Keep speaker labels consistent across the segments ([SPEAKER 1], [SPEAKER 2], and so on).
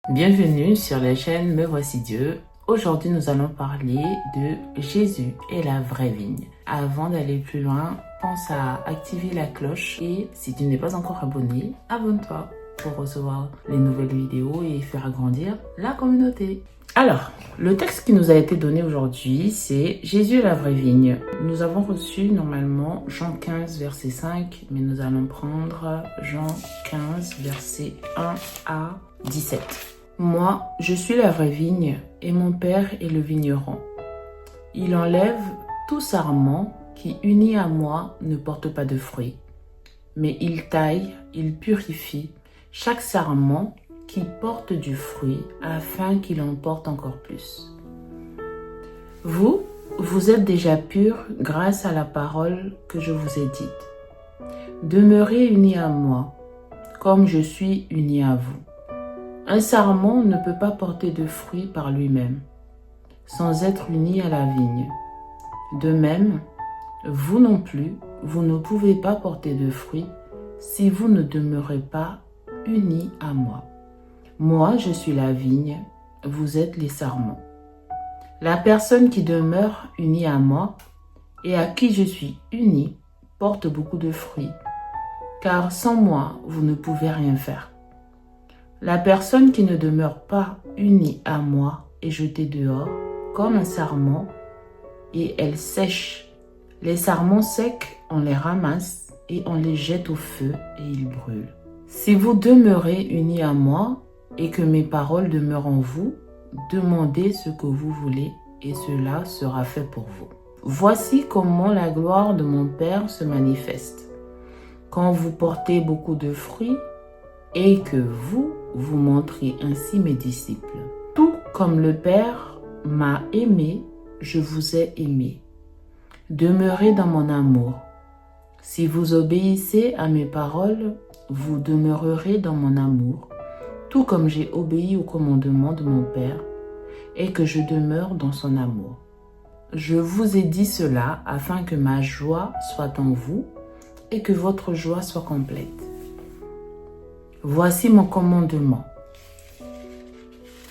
[SPEAKER 1] Bienvenue sur la chaîne Me Voici Dieu. Aujourd'hui, nous allons parler de Jésus et la vraie vigne. Avant d'aller plus loin, pense à activer la cloche et si tu n'es pas encore abonné, abonne-toi pour recevoir les nouvelles vidéos et faire agrandir la communauté. Alors, le texte qui nous a été donné aujourd'hui, c'est Jésus et la vraie vigne. Nous avons reçu normalement Jean 15, verset 5, mais nous allons prendre Jean 15, verset 1 à 17. Moi, je suis la vraie vigne et mon Père est le vigneron. Il enlève tout sarment qui, uni à moi, ne porte pas de fruits. Mais il taille, il purifie chaque sarment qui porte du fruit afin qu'il en porte encore plus. Vous êtes déjà purs grâce à la parole que je vous ai dite. Demeurez unis à moi, comme je suis uni à vous. Un sarment ne peut pas porter de fruits par lui-même, sans être uni à la vigne. De même, vous non plus, vous ne pouvez pas porter de fruits si vous ne demeurez pas unis à moi. Moi, je suis la vigne, vous êtes les sarments. La personne qui demeure unie à moi et à qui je suis uni porte beaucoup de fruits, car sans moi, vous ne pouvez rien faire. La personne qui ne demeure pas unie à moi est jetée dehors comme un sarment et elle sèche. Les sarments secs, on les ramasse et on les jette au feu et ils brûlent. Si vous demeurez unis à moi et que mes paroles demeurent en vous, demandez ce que vous voulez et cela sera fait pour vous. Voici comment la gloire de mon Père se manifeste. Quand vous portez beaucoup de fruits et que vous montrez ainsi mes disciples. Tout comme le Père m'a aimé, je vous ai aimé. Demeurez dans mon amour. Si vous obéissez à mes paroles, vous demeurerez dans mon amour, tout comme j'ai obéi au commandement de mon Père et que je demeure dans son amour. Je vous ai dit cela afin que ma joie soit en vous et que votre joie soit complète. Voici mon commandement.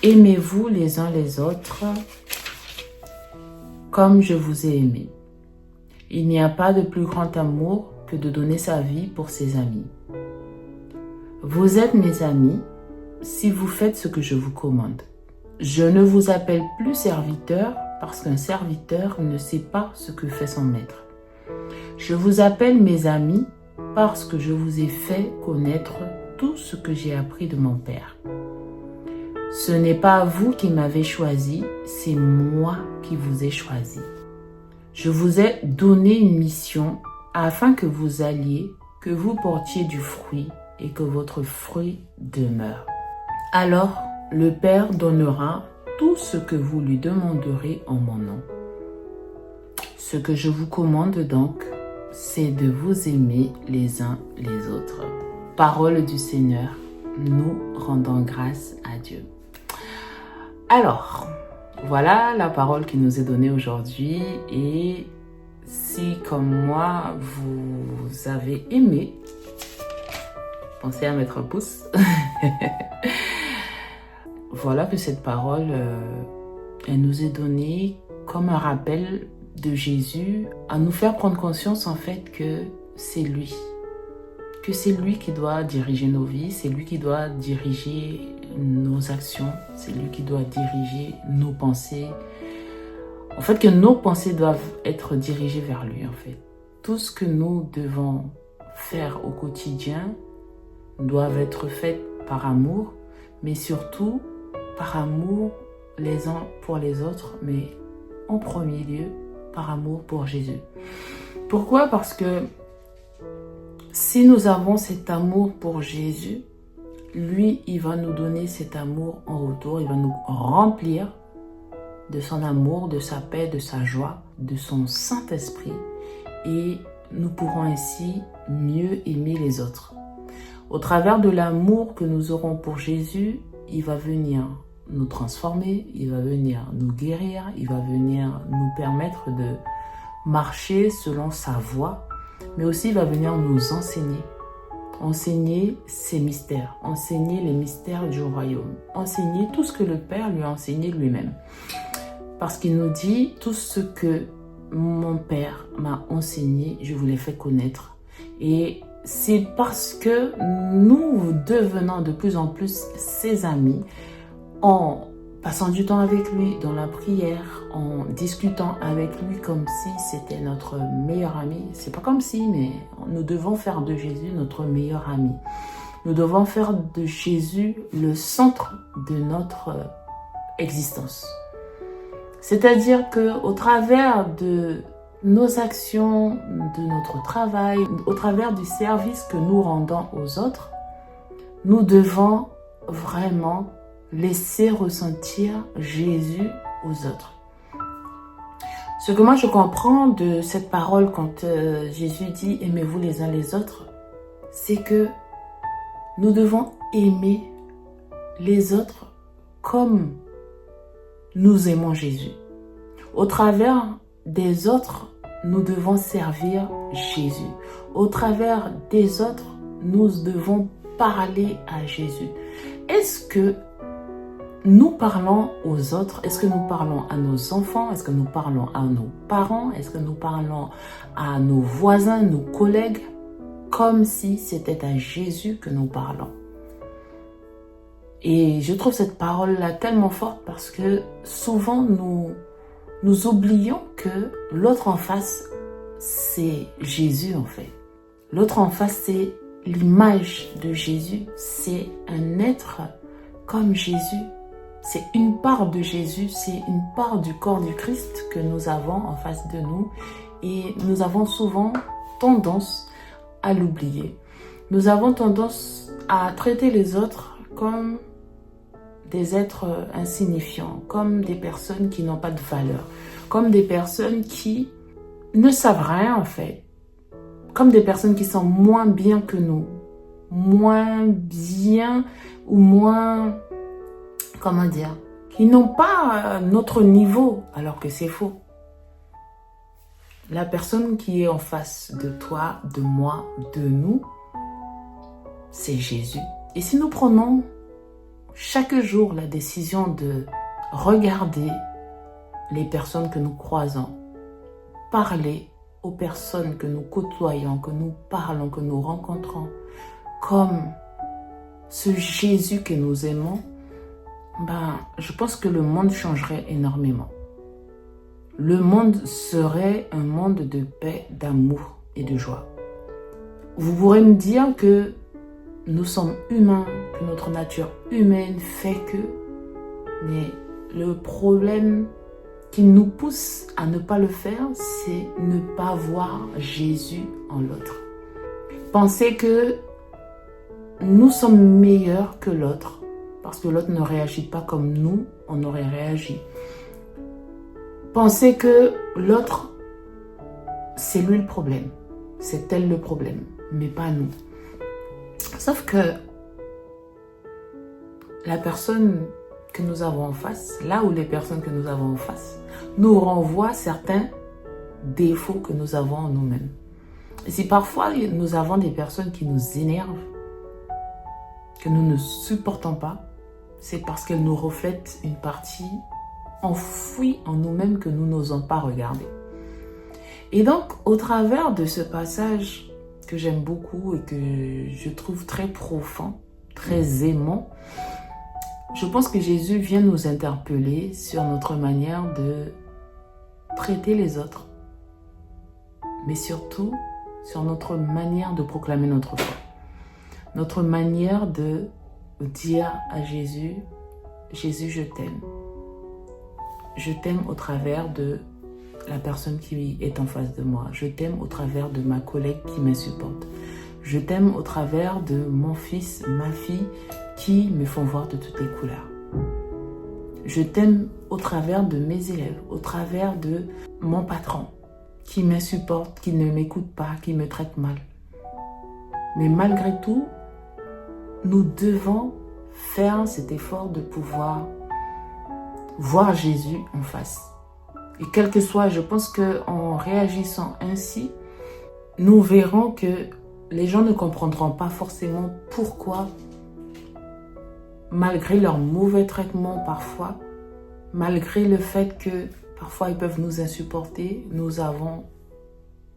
[SPEAKER 1] Aimez-vous les uns les autres comme je vous ai aimé. Il n'y a pas de plus grand amour que de donner sa vie pour ses amis. Vous êtes mes amis si vous faites ce que je vous commande. Je ne vous appelle plus serviteur parce qu'un serviteur ne sait pas ce que fait son maître. Je vous appelle mes amis parce que je vous ai fait connaître tout ce que j'ai appris de mon Père. Ce n'est pas vous qui m'avez choisi, c'est moi qui vous ai choisi. Je vous ai donné une mission afin que vous alliez, que vous portiez du fruit et que votre fruit demeure. Alors, le Père donnera tout ce que vous lui demanderez en mon nom. Ce que je vous commande donc, c'est de vous aimer les uns les autres. Parole du Seigneur, nous rendons grâce à Dieu. Alors, voilà la parole qui nous est donnée aujourd'hui et si comme moi vous avez aimé, pensez à mettre un pouce. Voilà que cette parole, elle nous est donnée comme un rappel de Jésus à nous faire prendre conscience en fait que c'est lui. Que c'est lui qui doit diriger nos vies, c'est lui qui doit diriger nos actions, c'est lui qui doit diriger nos pensées. En fait, que nos pensées doivent être dirigées vers lui, en fait. Tout ce que nous devons faire au quotidien doivent être fait par amour, mais surtout par amour les uns pour les autres, mais en premier lieu, par amour pour Jésus. Pourquoi? Parce que si nous avons cet amour pour Jésus, lui, il va nous donner cet amour en retour. Il va nous remplir de son amour, de sa paix, de sa joie, de son Saint-Esprit. Et nous pourrons ainsi mieux aimer les autres. Au travers de l'amour que nous aurons pour Jésus, il va venir nous transformer, il va venir nous guérir, il va venir nous permettre de marcher selon sa voie, mais aussi il va venir nous enseigner. enseigner ses mystères, enseigner les mystères du royaume, enseigner tout ce que le Père lui a enseigné lui-même. Parce qu'il nous dit, tout ce que mon Père m'a enseigné, je vous l'ai fait connaître. Et c'est parce que nous devenons de plus en plus ses amis, en passant du temps avec lui dans la prière, en discutant avec lui comme si c'était notre meilleur ami. C'est pas comme si, mais nous devons faire de Jésus notre meilleur ami. Nous devons faire de Jésus le centre de notre existence. C'est-à-dire qu'au travers de nos actions, de notre travail, au travers du service que nous rendons aux autres, nous devons vraiment laisser ressentir Jésus aux autres. Ce que moi je comprends de cette parole quand Jésus dit « aimez-vous les uns les autres », c'est que nous devons aimer les autres comme nous aimons Jésus. Au travers des autres, nous devons servir Jésus. Au travers des autres, nous devons parler à Jésus. Est-ce que nous parlons aux autres? Est-ce que nous parlons à nos enfants? Est-ce que nous parlons à nos parents? Est-ce que nous parlons à nos voisins, nos collègues? Comme si c'était à Jésus que nous parlons. Et je trouve cette parole-là tellement forte parce que souvent nous oublions que l'autre en face, c'est Jésus en fait. L'autre en face, c'est l'image de Jésus. C'est un être comme Jésus. C'est une part de Jésus, c'est une part du corps du Christ que nous avons en face de nous. Et nous avons souvent tendance à l'oublier. Nous avons tendance à traiter les autres comme des êtres insignifiants, comme des personnes qui n'ont pas de valeur, comme des personnes qui ne savent rien en fait, comme des personnes qui sont moins bien que nous, moins bien ou moins, comment dire, qui n'ont pas notre niveau, alors que c'est faux. La personne qui est en face de toi, de moi, de nous, c'est Jésus. Et si nous prenons chaque jour la décision de regarder les personnes que nous croisons, parler aux personnes que nous côtoyons, que nous parlons, que nous rencontrons, comme ce Jésus que nous aimons, je pense que le monde changerait énormément. Le monde serait un monde de paix, d'amour et de joie. Vous pourrez me dire que nous sommes humains, que notre nature humaine fait que, mais le problème qui nous pousse à ne pas le faire, c'est ne pas voir Jésus en l'autre. Penser que nous sommes meilleurs que l'autre, parce que l'autre ne réagit pas comme nous, on aurait réagi. Penser que l'autre, c'est lui le problème, c'est elle le problème, mais pas nous. Sauf que la personne que nous avons en face, là où les personnes que nous avons en face, nous renvoient certains défauts que nous avons en nous-mêmes. Et si parfois nous avons des personnes qui nous énervent, que nous ne supportons pas, c'est parce qu'elles nous reflètent une partie enfouie en nous-mêmes que nous n'osons pas regarder. Et donc, au travers de ce passage que j'aime beaucoup et que je trouve très profond, très aimant, je pense que Jésus vient nous interpeller sur notre manière de traiter les autres, mais surtout sur notre manière de proclamer notre foi, notre manière de dire à Jésus, Jésus, je t'aime. Je t'aime au travers de la personne qui est en face de moi. Je t'aime au travers de ma collègue qui m'insupporte. Je t'aime au travers de mon fils, ma fille qui me font voir de toutes les couleurs. Je t'aime au travers de mes élèves, au travers de mon patron qui m'insupporte, qui ne m'écoute pas, qui me traite mal. Mais malgré tout, nous devons faire cet effort de pouvoir voir Jésus en face. Et quel que soit, je pense qu'en réagissant ainsi, nous verrons que les gens ne comprendront pas forcément pourquoi, malgré leur mauvais traitement parfois, malgré le fait que parfois ils peuvent nous insupporter, nous avons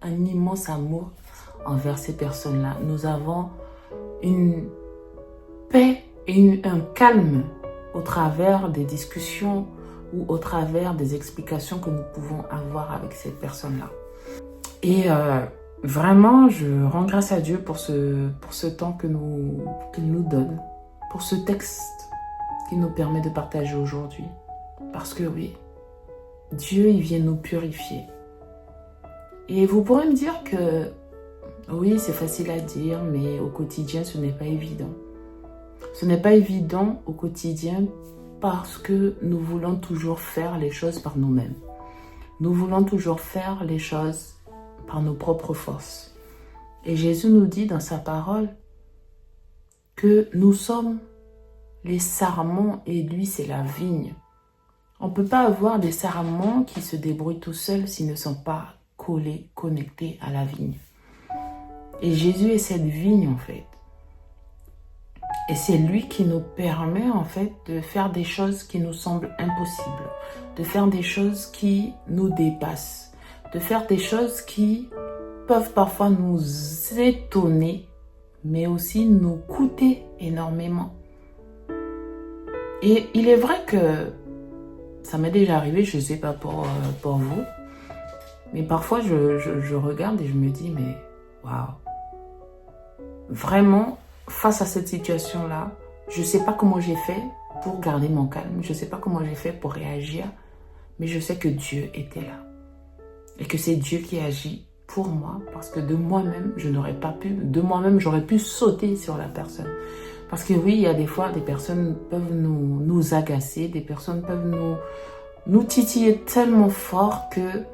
[SPEAKER 1] un immense amour envers ces personnes-là. Nous avons une paix et un calme au travers des discussions ou au travers des explications que nous pouvons avoir avec ces personnes-là. Et vraiment, je rends grâce à Dieu pour ce temps qu'il nous donne, pour ce texte qu'il nous permet de partager aujourd'hui. Parce que oui, Dieu, il vient nous purifier. Et vous pourrez me dire que oui, c'est facile à dire, mais au quotidien, ce n'est pas évident. Ce n'est pas évident au quotidien parce que nous voulons toujours faire les choses par nous-mêmes. Nous voulons toujours faire les choses par nos propres forces. Et Jésus nous dit dans sa parole que nous sommes les sarments et lui, c'est la vigne. On ne peut pas avoir des sarments qui se débrouillent tout seuls s'ils ne sont pas collés, connectés à la vigne. Et Jésus est cette vigne en fait. Et c'est lui qui nous permet en fait de faire des choses qui nous semblent impossibles, de faire des choses qui nous dépassent, de faire des choses qui peuvent parfois nous étonner, mais aussi nous coûter énormément. Et il est vrai que ça m'est déjà arrivé, je ne sais pas pour vous, mais parfois je regarde et je me dis, mais waouh, vraiment, face à cette situation-là, je ne sais pas comment j'ai fait pour garder mon calme, je ne sais pas comment j'ai fait pour réagir, mais je sais que Dieu était là. Et que c'est Dieu qui agit pour moi, parce que de moi-même, je n'aurais pas pu, de moi-même, j'aurais pu sauter sur la personne. Parce que oui, il y a des fois, des personnes peuvent nous agacer, des personnes peuvent nous titiller tellement fort que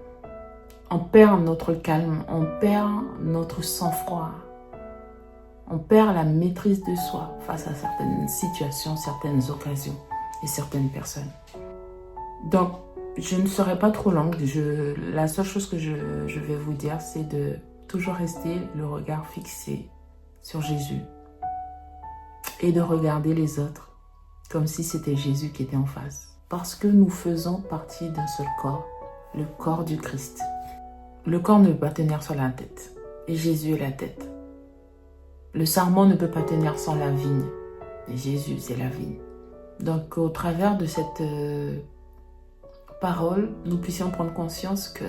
[SPEAKER 1] on perd notre calme, on perd notre sang-froid. On perd la maîtrise de soi face à certaines situations, certaines occasions et certaines personnes. Donc, je ne serai pas trop longue. La seule chose que je vais vous dire, c'est de toujours rester le regard fixé sur Jésus et de regarder les autres comme si c'était Jésus qui était en face. Parce que nous faisons partie d'un seul corps, le corps du Christ. Le corps ne peut pas tenir sur la tête et Jésus est la tête. Le sarment ne peut pas tenir sans la vigne. Et Jésus, c'est la vigne. Donc, au travers de cette parole, nous puissions prendre conscience que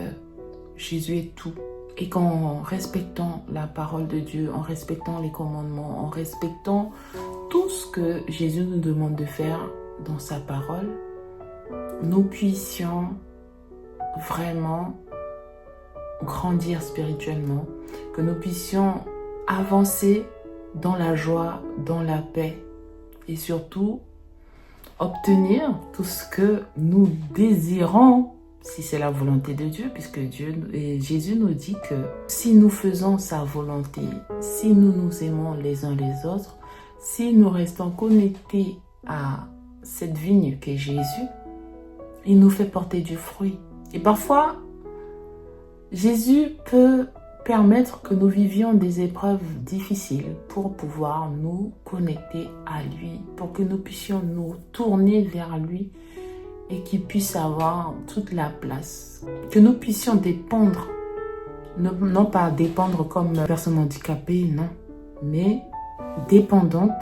[SPEAKER 1] Jésus est tout. Et qu'en respectant la parole de Dieu, en respectant les commandements, en respectant tout ce que Jésus nous demande de faire dans sa parole, nous puissions vraiment grandir spirituellement, que nous puissions avancer dans la joie, dans la paix et surtout obtenir tout ce que nous désirons si c'est la volonté de Dieu, puisque Jésus nous dit que si nous faisons sa volonté, si nous nous aimons les uns les autres, si nous restons connectés à cette vigne qu'est Jésus, il nous fait porter du fruit. Et parfois, Jésus peut permettre que nous vivions des épreuves difficiles pour pouvoir nous connecter à lui, pour que nous puissions nous tourner vers lui et qu'il puisse avoir toute la place. Que nous puissions dépendre, non pas dépendre comme personne handicapée, non, mais dépendante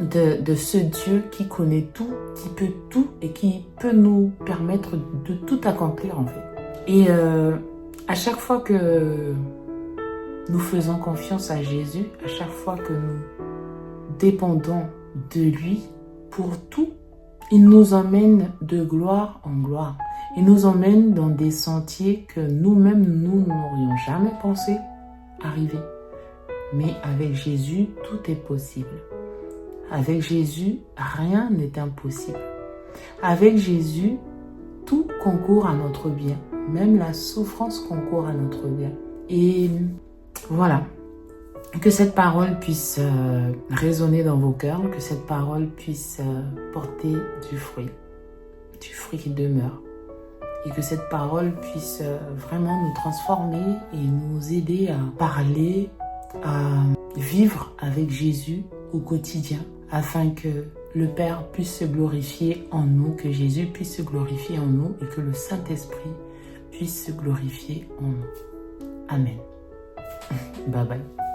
[SPEAKER 1] de ce Dieu qui connaît tout, qui peut tout et qui peut nous permettre de tout accomplir en fait. Et à chaque fois que nous faisons confiance à Jésus, à chaque fois que nous dépendons de lui pour tout, il nous emmène de gloire en gloire. Il nous emmène dans des sentiers que nous-mêmes, nous n'aurions jamais pensé arriver. Mais avec Jésus, tout est possible. Avec Jésus, rien n'est impossible. Avec Jésus, tout concourt à notre bien. Même la souffrance concourt à notre bien. Et voilà. Que cette parole puisse résonner dans vos cœurs, que cette parole puisse porter du fruit qui demeure. Et que cette parole puisse vraiment nous transformer et nous aider à parler à vivre avec Jésus au quotidien afin que le Père puisse se glorifier en nous, que Jésus puisse se glorifier en nous et que le Saint-Esprit puisse se glorifier en nous. Amen. Bye bye.